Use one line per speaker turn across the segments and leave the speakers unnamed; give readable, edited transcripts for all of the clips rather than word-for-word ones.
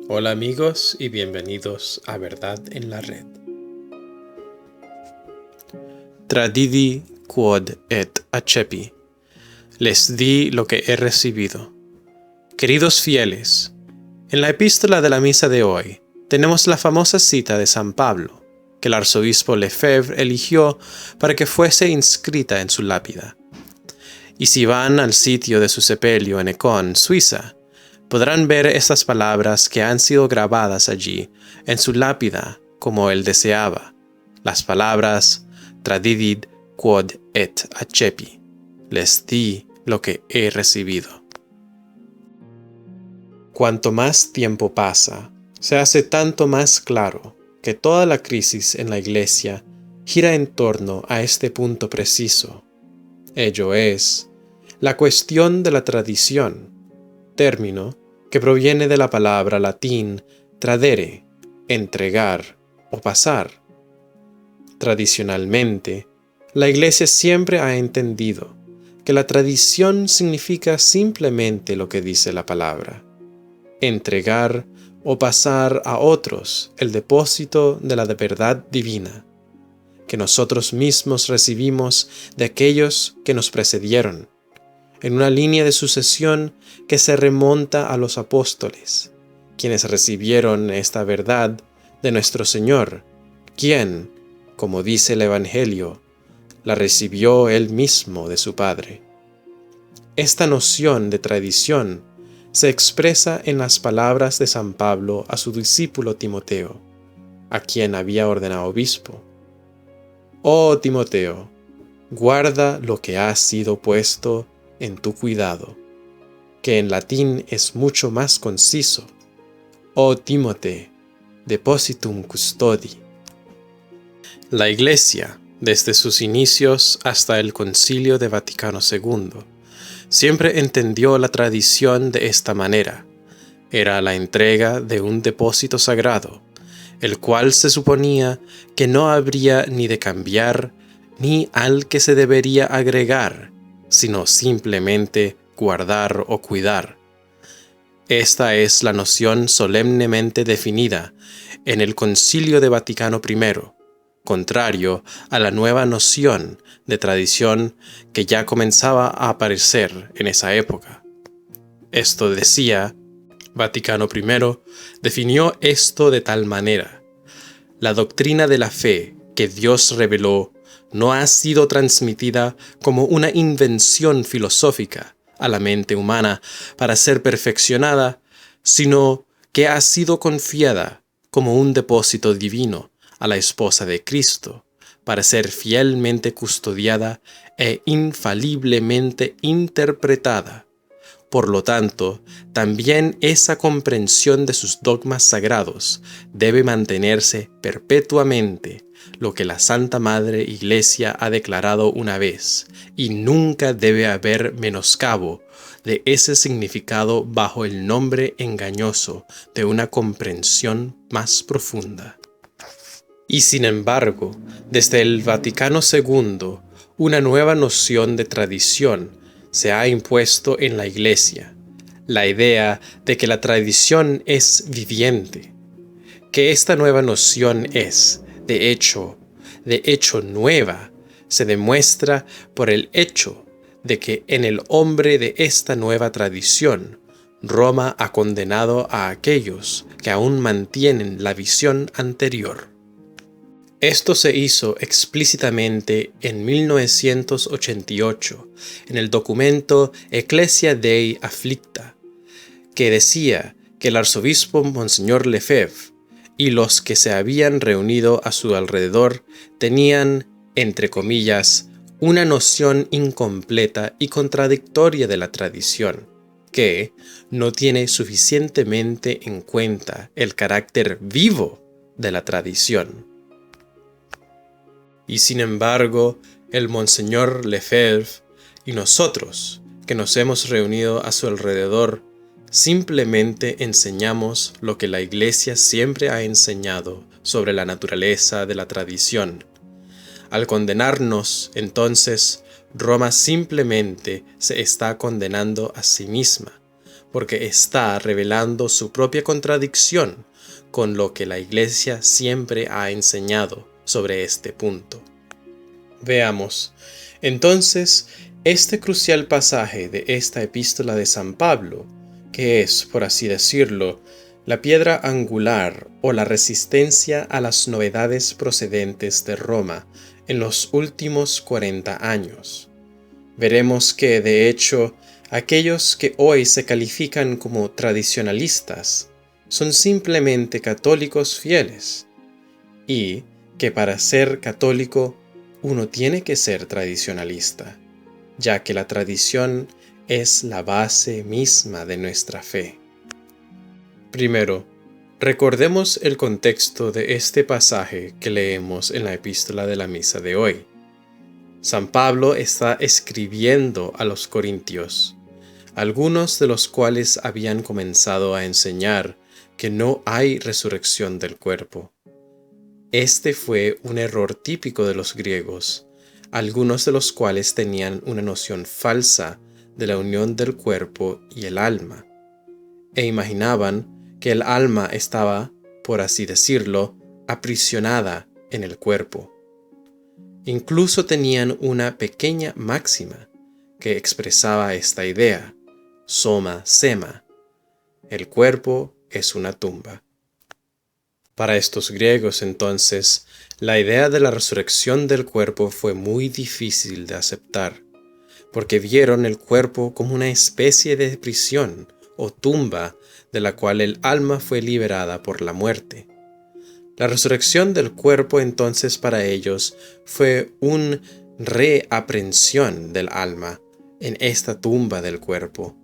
Hola amigos y bienvenidos a Verdad en la Red. Tradidi quod et accepi. Les di lo que he recibido. Queridos fieles, en la epístola de la misa de hoy tenemos la famosa cita de San Pablo, que el arzobispo Lefebvre eligió para que fuese inscrita en su lápida. Y si van al sitio de su sepelio en Écon, Suiza, podrán ver estas palabras que han sido grabadas allí en su lápida como él deseaba, las palabras Tradidit quod et accepi, les di lo que he recibido. Cuanto más tiempo pasa, se hace tanto más claro que toda la crisis en la Iglesia gira en torno a este punto preciso. Ello es, la cuestión de la tradición, término que proviene de la palabra latín tradere, entregar o pasar. Tradicionalmente, la Iglesia siempre ha entendido que la tradición significa simplemente lo que dice la palabra: entregar o pasar a otros el depósito de la verdad divina, que nosotros mismos recibimos de aquellos que nos precedieron, en una línea de sucesión que se remonta a los apóstoles, quienes recibieron esta verdad de nuestro Señor, quien, como dice el Evangelio, la recibió él mismo de su Padre. Esta noción de tradición se expresa en las palabras de San Pablo a su discípulo Timoteo, a quien había ordenado obispo. Oh Timoteo, guarda lo que ha sido puesto en tu cuidado, que en latín es mucho más conciso. Oh Timote, depositum custodi. La Iglesia, desde sus inicios hasta el Concilio de Vaticano II, siempre entendió la tradición de esta manera. Era la entrega de un depósito sagrado, el cual se suponía que no habría ni de cambiar ni al que se debería agregar, sino simplemente guardar o cuidar. Esta es la noción solemnemente definida en el Concilio de Vaticano I, contrario a la nueva noción de tradición que ya comenzaba a aparecer en esa época. Esto decía, Vaticano I definió esto de tal manera: la doctrina de la fe que Dios reveló no ha sido transmitida como una invención filosófica a la mente humana para ser perfeccionada, sino que ha sido confiada como un depósito divino a la esposa de Cristo, para ser fielmente custodiada e infaliblemente interpretada. Por lo tanto, también esa comprensión de sus dogmas sagrados debe mantenerse perpetuamente, lo que la Santa Madre Iglesia ha declarado una vez, y nunca debe haber menoscabo de ese significado bajo el nombre engañoso de una comprensión más profunda. Y sin embargo, desde el Vaticano II, una nueva noción de tradición se ha impuesto en la Iglesia, la idea de que la tradición es viviente, que esta nueva noción es, de hecho nueva, se demuestra por el hecho de que en el hombre de esta nueva tradición, Roma ha condenado a aquellos que aún mantienen la visión anterior. Esto se hizo explícitamente en 1988 en el documento Ecclesia Dei Afflicta, que decía que el arzobispo Monseñor Lefebvre y los que se habían reunido a su alrededor tenían, entre comillas, una noción incompleta y contradictoria de la tradición, que no tiene suficientemente en cuenta el carácter vivo de la tradición. Y sin embargo, el Monseñor Lefebvre y nosotros, que nos hemos reunido a su alrededor, simplemente enseñamos lo que la Iglesia siempre ha enseñado sobre la naturaleza de la tradición. Al condenarnos, entonces, Roma simplemente se está condenando a sí misma, porque está revelando su propia contradicción con lo que la Iglesia siempre ha enseñado sobre este punto. Veamos, entonces, este crucial pasaje de esta epístola de San Pablo, que es, por así decirlo, la piedra angular o la resistencia a las novedades procedentes de Roma en los últimos 40 años. Veremos que, de hecho, aquellos que hoy se califican como tradicionalistas son simplemente católicos fieles, y que para ser católico uno tiene que ser tradicionalista, ya que la tradición es la base misma de nuestra fe. Primero, recordemos el contexto de este pasaje que leemos en la epístola de la misa de hoy. San Pablo está escribiendo a los corintios, algunos de los cuales habían comenzado a enseñar que no hay resurrección del cuerpo. Este fue un error típico de los griegos, algunos de los cuales tenían una noción falsa de la unión del cuerpo y el alma, e imaginaban que el alma estaba, por así decirlo, aprisionada en el cuerpo. Incluso tenían una pequeña máxima que expresaba esta idea: soma sema, el cuerpo es una tumba. Para estos griegos, entonces, la idea de la resurrección del cuerpo fue muy difícil de aceptar, porque vieron el cuerpo como una especie de prisión o tumba de la cual el alma fue liberada por la muerte. La resurrección del cuerpo entonces para ellos fue una reaprensión del alma en esta tumba del cuerpo,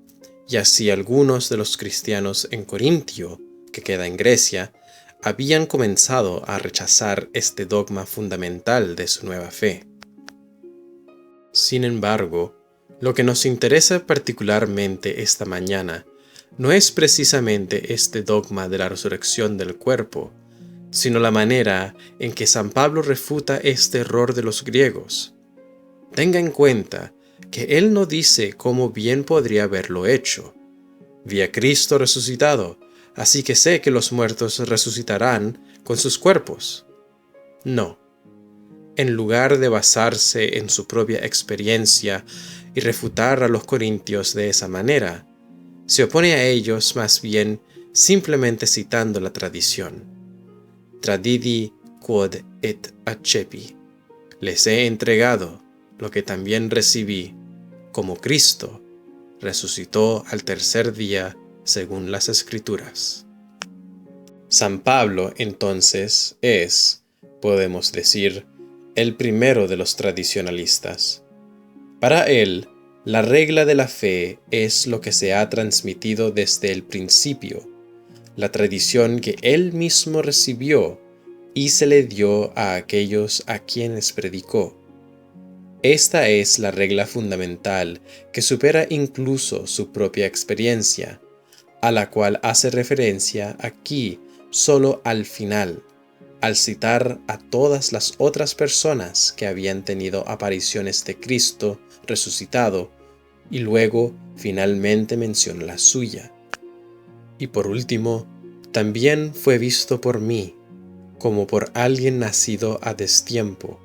y así algunos de los cristianos en Corintio, que queda en Grecia, habían comenzado a rechazar este dogma fundamental de su nueva fe. Sin embargo, lo que nos interesa particularmente esta mañana no es precisamente este dogma de la resurrección del cuerpo, sino la manera en que San Pablo refuta este error de los griegos. Tenga en cuenta que él no dice cómo bien podría haberlo hecho. Vi a Cristo resucitado, así que sé que los muertos resucitarán con sus cuerpos. No. En lugar de basarse en su propia experiencia y refutar a los corintios de esa manera, se opone a ellos más bien simplemente citando la tradición. Tradidi quod et accepi. Les he entregado lo que también recibí, como Cristo resucitó al tercer día según las Escrituras. San Pablo, entonces, es, podemos decir, el primero de los tradicionalistas. Para él, la regla de la fe es lo que se ha transmitido desde el principio, la tradición que él mismo recibió y se le dio a aquellos a quienes predicó. Esta es la regla fundamental que supera incluso su propia experiencia, a la cual hace referencia aquí solo al final, al citar a todas las otras personas que habían tenido apariciones de Cristo resucitado, y luego finalmente menciona la suya. Y por último, también fue visto por mí, como por alguien nacido a destiempo,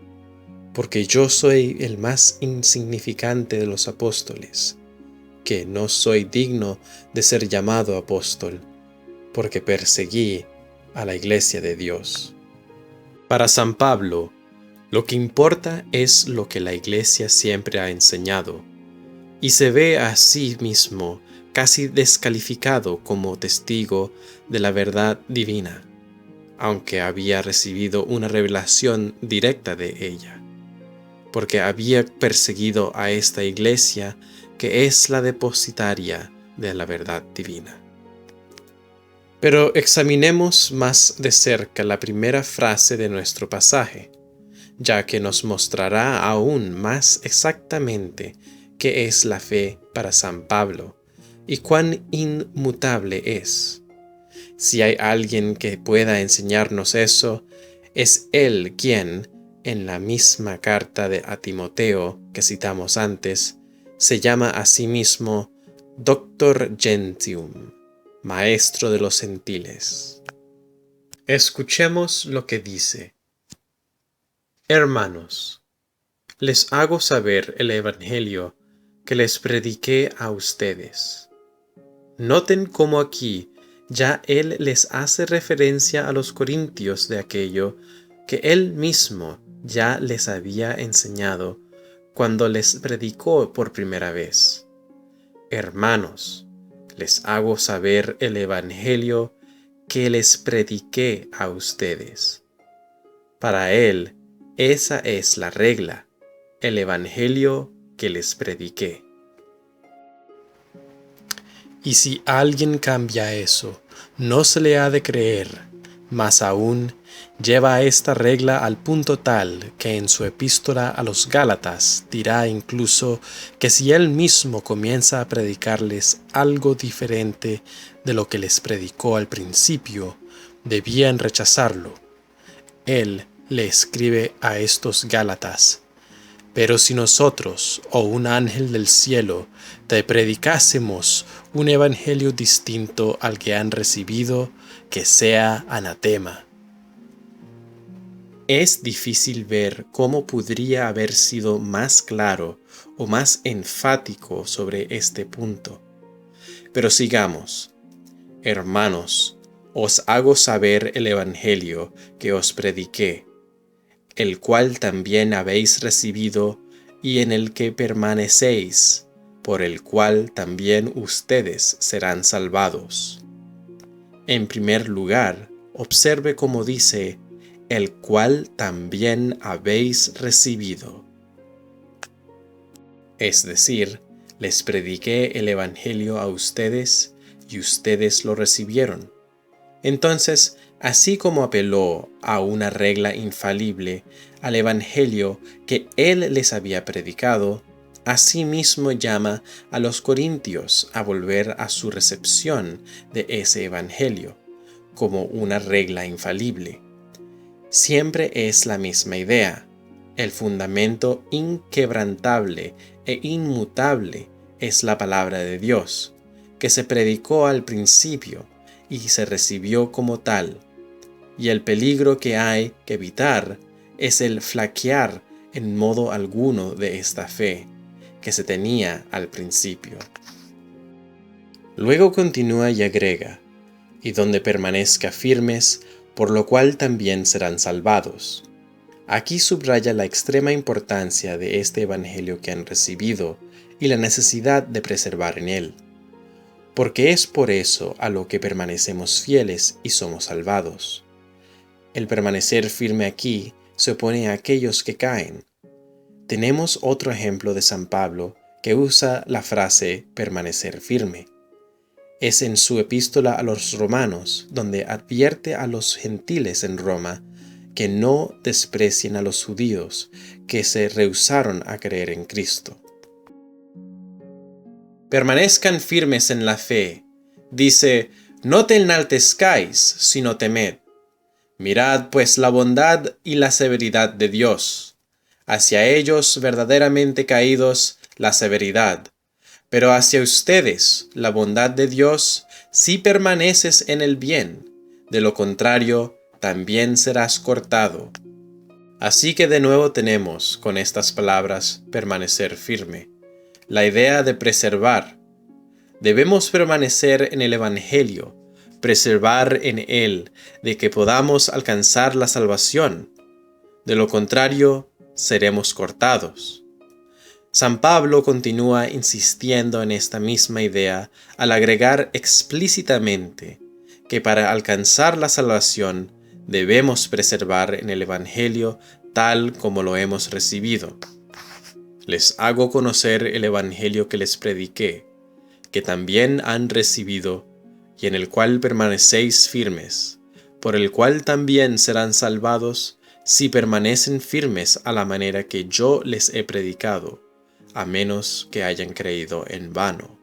porque yo soy el más insignificante de los apóstoles, que no soy digno de ser llamado apóstol, porque perseguí a la iglesia de Dios. Para San Pablo, lo que importa es lo que la iglesia siempre ha enseñado, y se ve a sí mismo casi descalificado como testigo de la verdad divina, aunque había recibido una revelación directa de ella, porque había perseguido a esta iglesia que es la depositaria de la verdad divina. Pero examinemos más de cerca la primera frase de nuestro pasaje, ya que nos mostrará aún más exactamente qué es la fe para San Pablo y cuán inmutable es. Si hay alguien que pueda enseñarnos eso, es él quien, en la misma carta a Timoteo que citamos antes, se llama a sí mismo Doctor Gentium, Maestro de los Gentiles. Escuchemos lo que dice. Hermanos, les hago saber el Evangelio que les prediqué a ustedes. Noten cómo aquí ya él les hace referencia a los corintios de aquello que él mismo ya les había enseñado cuando les predicó por primera vez. Hermanos, les hago saber el Evangelio que les prediqué a ustedes. Para él, esa es la regla, el Evangelio que les prediqué. Y si alguien cambia eso, no se le ha de creer, más aún lleva esta regla al punto tal que en su epístola a los Gálatas dirá incluso que si él mismo comienza a predicarles algo diferente de lo que les predicó al principio, debían rechazarlo. Él le escribe a estos Gálatas: pero si nosotros, o un ángel del cielo, te predicásemos un evangelio distinto al que han recibido, que sea anatema. Es difícil ver cómo podría haber sido más claro o más enfático sobre este punto. Pero sigamos. Hermanos, os hago saber el evangelio que os prediqué, el cual también habéis recibido y en el que permanecéis, por el cual también ustedes serán salvados. En primer lugar, observe cómo dice, el cual también habéis recibido. Es decir, les prediqué el Evangelio a ustedes y ustedes lo recibieron. Entonces, así como apeló a una regla infalible al Evangelio que él les había predicado, asimismo llama a los corintios a volver a su recepción de ese Evangelio, como una regla infalible. Siempre es la misma idea. El fundamento inquebrantable e inmutable es la palabra de Dios, que se predicó al principio y se recibió como tal, y el peligro que hay que evitar es el flaquear en modo alguno de esta fe que se tenía al principio. Luego continúa y agrega, y donde permanezca firmes, por lo cual también serán salvados. Aquí subraya la extrema importancia de este evangelio que han recibido y la necesidad de preservar en él, porque es por eso a lo que permanecemos fieles y somos salvados. El permanecer firme aquí se opone a aquellos que caen. Tenemos otro ejemplo de San Pablo que usa la frase permanecer firme. Es en su epístola a los romanos, donde advierte a los gentiles en Roma que no desprecien a los judíos que se rehusaron a creer en Cristo. Permanezcan firmes en la fe. Dice, no te enaltezcáis, sino temed. Mirad pues la bondad y la severidad de Dios. Hacia ellos verdaderamente caídos la severidad, pero hacia ustedes la bondad de Dios si permaneces en el bien, de lo contrario también serás cortado. Así que de nuevo tenemos, con estas palabras, permanecer firme, la idea de preservar. Debemos permanecer en el Evangelio, preservar en él, de que podamos alcanzar la salvación. De lo contrario, seremos cortados. San Pablo continúa insistiendo en esta misma idea al agregar explícitamente que para alcanzar la salvación debemos preservar en el Evangelio tal como lo hemos recibido. Les hago conocer el Evangelio que les prediqué, que también han recibido, y en el cual permanecéis firmes, por el cual también serán salvados si permanecen firmes a la manera que yo les he predicado, a menos que hayan creído en vano.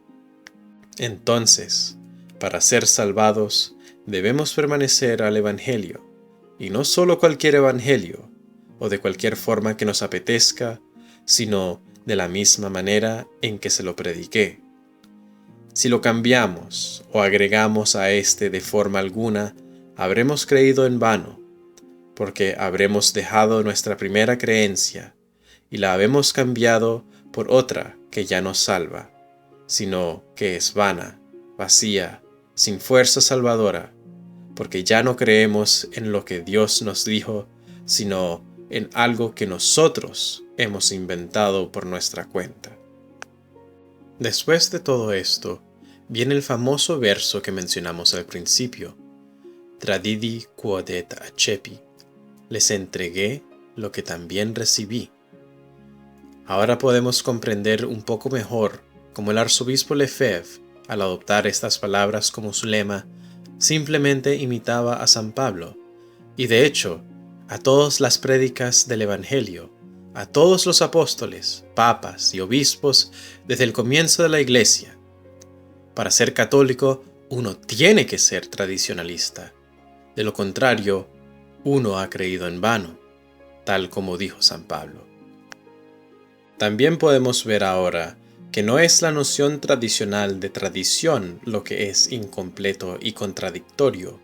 Entonces, para ser salvados, debemos permanecer al Evangelio, y no solo cualquier Evangelio, o de cualquier forma que nos apetezca, sino de la misma manera en que se lo prediqué. Si lo cambiamos o agregamos a éste de forma alguna, habremos creído en vano, porque habremos dejado nuestra primera creencia y la habremos cambiado por otra que ya no salva, sino que es vana, vacía, sin fuerza salvadora, porque ya no creemos en lo que Dios nos dijo, sino en algo que nosotros hemos inventado por nuestra cuenta. Después de todo esto, viene el famoso verso que mencionamos al principio: Tradidi quodet accepi, les entregué lo que también recibí. Ahora podemos comprender un poco mejor cómo el arzobispo Lefebvre, al adoptar estas palabras como su lema, simplemente imitaba a San Pablo, y de hecho, a todas las prédicas del Evangelio, a todos los apóstoles, papas y obispos desde el comienzo de la Iglesia. Para ser católico, uno tiene que ser tradicionalista. De lo contrario, uno ha creído en vano, tal como dijo San Pablo. También podemos ver ahora que no es la noción tradicional de tradición lo que es incompleto y contradictorio,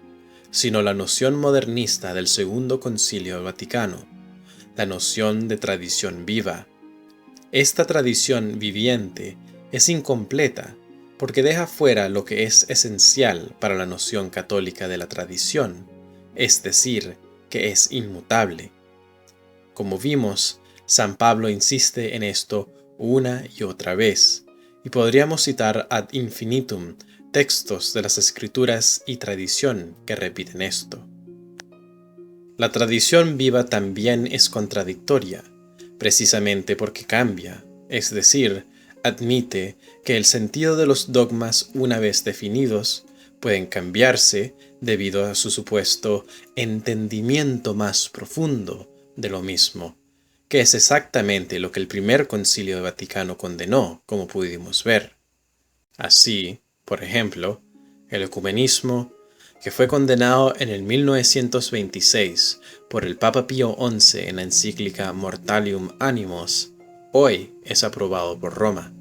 sino la noción modernista del Segundo Concilio Vaticano, la noción de tradición viva. Esta tradición viviente es incompleta porque deja fuera lo que es esencial para la noción católica de la tradición, es decir, que es inmutable. Como vimos, San Pablo insiste en esto una y otra vez, y podríamos citar ad infinitum textos de las Escrituras y tradición que repiten esto. La tradición viva también es contradictoria, precisamente porque cambia, es decir, admite que el sentido de los dogmas una vez definidos pueden cambiarse debido a su supuesto entendimiento más profundo de lo mismo, que es exactamente lo que el primer Concilio Vaticano condenó, como pudimos ver. Así, por ejemplo, el ecumenismo, que fue condenado en el 1926 por el Papa Pío XI en la encíclica Mortalium Animos, hoy es aprobado por Roma.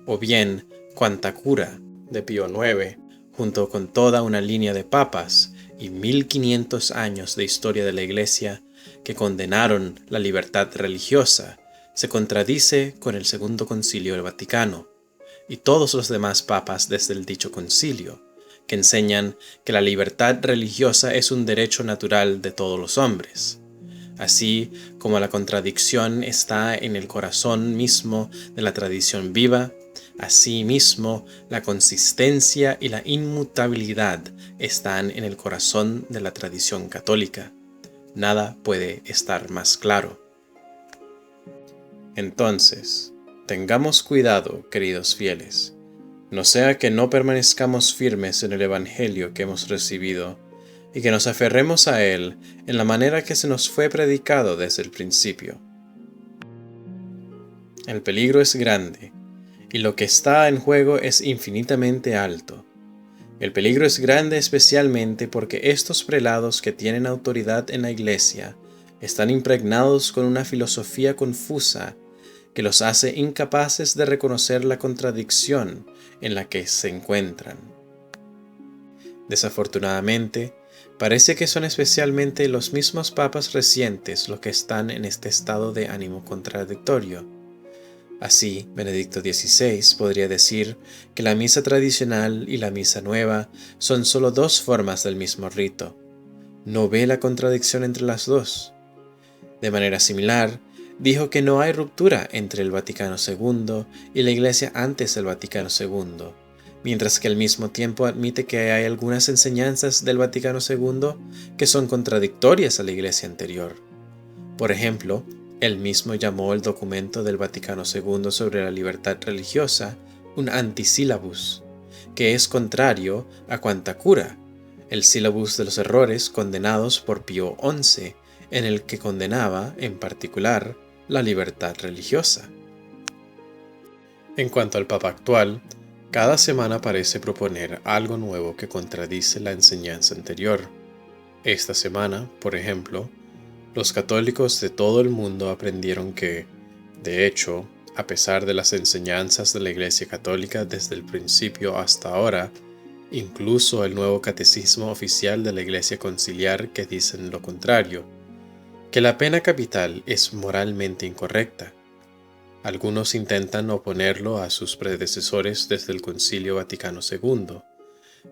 O bien, Quanta Cura, de Pío IX, junto con toda una línea de papas y 1500 años de historia de la Iglesia que condenaron la libertad religiosa, se contradice con el Segundo Concilio del Vaticano y todos los demás papas desde el dicho concilio, que enseñan que la libertad religiosa es un derecho natural de todos los hombres. Así como la contradicción está en el corazón mismo de la tradición viva, asimismo la consistencia y la inmutabilidad están en el corazón de la tradición católica. Nada puede estar más claro. Entonces, tengamos cuidado, queridos fieles, no sea que no permanezcamos firmes en el Evangelio que hemos recibido y que nos aferremos a él en la manera que se nos fue predicado desde el principio. El peligro es grande y lo que está en juego es infinitamente alto. El peligro es grande especialmente porque estos prelados que tienen autoridad en la Iglesia están impregnados con una filosofía confusa que los hace incapaces de reconocer la contradicción en la que se encuentran. Desafortunadamente, parece que son especialmente los mismos papas recientes los que están en este estado de ánimo contradictorio. Así, Benedicto XVI podría decir que la misa tradicional y la misa nueva son solo dos formas del mismo rito. No ve la contradicción entre las dos. De manera similar, dijo que no hay ruptura entre el Vaticano II y la Iglesia antes del Vaticano II, mientras que al mismo tiempo admite que hay algunas enseñanzas del Vaticano II que son contradictorias a la Iglesia anterior. Por ejemplo, él mismo llamó el documento del Vaticano II sobre la libertad religiosa un antisílabus, que es contrario a Quanta Cura, el sílabus de los errores condenados por Pío XI, en el que condenaba, en particular, la libertad religiosa. En cuanto al Papa actual, cada semana parece proponer algo nuevo que contradice la enseñanza anterior. Esta semana, por ejemplo, los católicos de todo el mundo aprendieron que, de hecho, a pesar de las enseñanzas de la Iglesia Católica desde el principio hasta ahora, incluso el nuevo catecismo oficial de la Iglesia Conciliar que dicen lo contrario, que la pena capital es moralmente incorrecta. Algunos intentan oponerlo a sus predecesores desde el Concilio Vaticano II,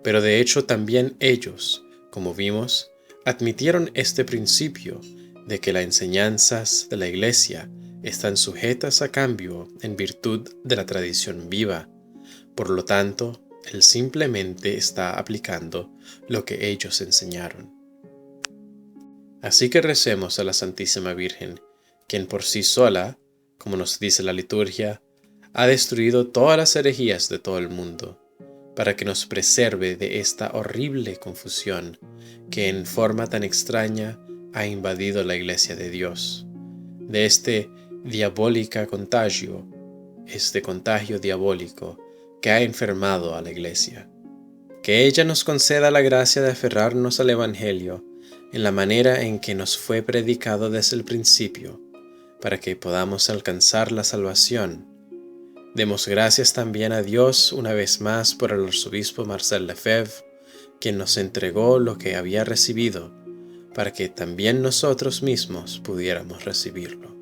pero de hecho también ellos, como vimos, admitieron este principio de que las enseñanzas de la Iglesia están sujetas a cambio en virtud de la tradición viva. Por lo tanto, él simplemente está aplicando lo que ellos enseñaron. Así que recemos a la Santísima Virgen, quien por sí sola, como nos dice la liturgia, ha destruido todas las herejías de todo el mundo, para que nos preserve de esta horrible confusión que en forma tan extraña ha invadido la Iglesia de Dios, de este contagio diabólico que ha enfermado a la Iglesia. Que ella nos conceda la gracia de aferrarnos al Evangelio en la manera en que nos fue predicado desde el principio, para que podamos alcanzar la salvación. Demos gracias también a Dios una vez más por el arzobispo Marcel Lefebvre, quien nos entregó lo que había recibido, para que también nosotros mismos pudiéramos recibirlo.